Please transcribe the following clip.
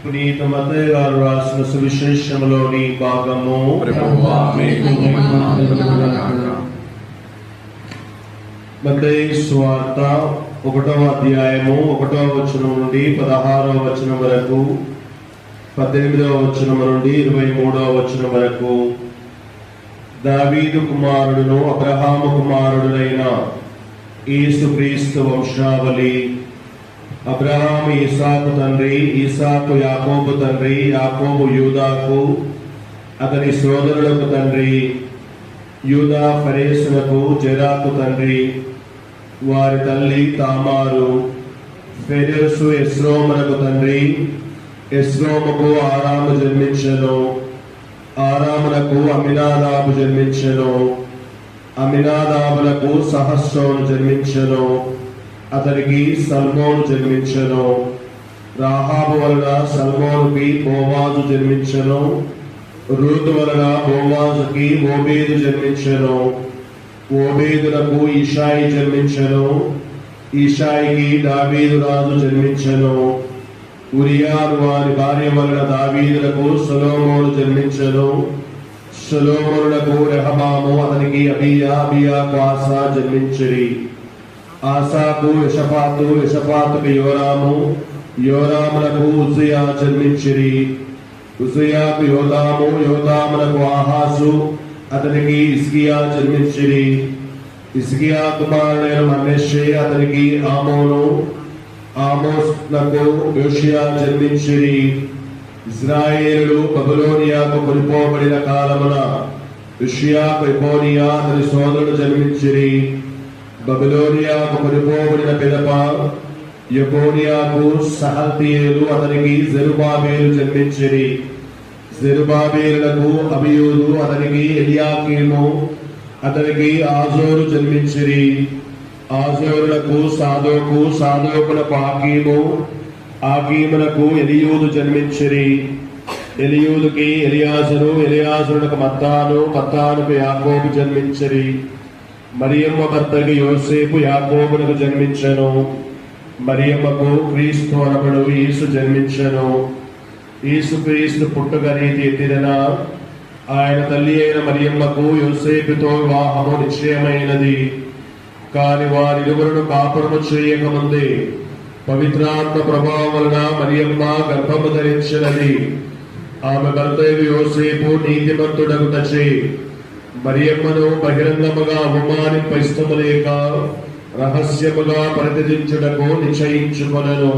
పునీత మత్తయి గారు రాసిన సువిశేషంలోని భాగము. మత్తయి సువార్త 1వ అధ్యాయము 1వ వచనం నుండి 16వ వచనం వరకు, 18వ వచనం నుండి 23వ వచనం వరకు. దావీదు కుమారుడును అబ్రహాము కుమారుడునైన యేసుక్రీస్తు వంశావళి. అబ్రహాము ఇసాకు తండ్రి, ఇసాకు యాకోబు తండ్రి, యాకోబు యూదాకు అతని సోదరులకు తండ్రి, యూదా ఫరేసునకు జెరాకు తండ్రి. వారి తల్లి తామారు. ఫెరెసు ఎస్రోమునకు తండ్రి, ఎస్రోముకు ఆరాము జన్మించెను, ఆరామునకు అమినాదాబు జన్మించెను, అమినాదాబులకు సహస్రోను జన్మించెను, అతనికి సల్మోను జన్మించెను. రాహాబు వలన సల్మోనుకి బోవాజు జన్మించెను, రూతు వలన బోవాజుకి ఓబేదు జన్మించెను, ఓబేదులకు ఇషాయి జన్మించెను, ఇషాయికి దావీదు రాజు జన్మించెను. ఉరియాను వారి భార్య వలన దావీదులకు సొలొమోను జన్మించెను, సొలొమోనులకు రెహబాము, అతనికి అబియా, అబియాకు ఆసా జన్మించిరి. ఆసాకు యెషపాతు, యెషపాతుకు యోరాము, యోరామునకు ఉజ్జియా జన్మించిరి. ఉజ్జియాకు యోతాము, యోతామునకు ఆహాసు, అతనికి హిజ్కియా జన్మించిరి. హిజ్కియా కుమారుడైన మనష్షే, అతనికి ఆమోను, ఆమోనునకు యోషియా జన్మించిరి. ఇశ్రాయేలు బబులోనియాకు కొనిపోబడిన కాలమున యోషియాకు యెకోనియా అతని సోదరుడు జన్మించిరి. బబులోనియాకు కొనిపోబడిన పిదప యెకోనియాకు షయల్తీయేలు, అతనికి జెరుబాబేలు జన్మించిరి. జెరుబాబేలునకు అబియూదు, అతనికి ఎలియాకీము, అతనికి ఆజోరు జన్మించిరి. ఆజోరులకు సాదోకు, సాదోకులకు ఆకీము, ఆకీమునకు ఎలియూదు జన్మించిరి. ఎలియూదుకి ఎలియాజరు, ఎలియాజరునకు మత్తాను, మత్తానుకు యాకోబు జన్మించిరి. మరియమ్మ భర్తకి యోసేపు యాకోబునకు జన్మించెను. మరియమ్మకు క్రీస్తు అనబడు యేసు జన్మించెను. యేసుక్రీస్తు పుట్టుక రీతి ఎట్టిదనా, ఆయన తల్లి అయిన మరియమ్మకు యోసేపుతో వివాహము నిశ్చయమైనది. కాని వారిరువురును కాపురము చేయకముందే పవిత్రాత్మ ప్రభావం వలన మరియమ్మ గర్భము ధరించినది. ఆమె భర్త యోసేపు నీతిమంతుడగుటచే మరియమ్మను బహిరంగముగా అవమానింప ఇష్టము లేక రహస్యముగా ప్రతిదించుటకు నిశ్చయించుకొనెను.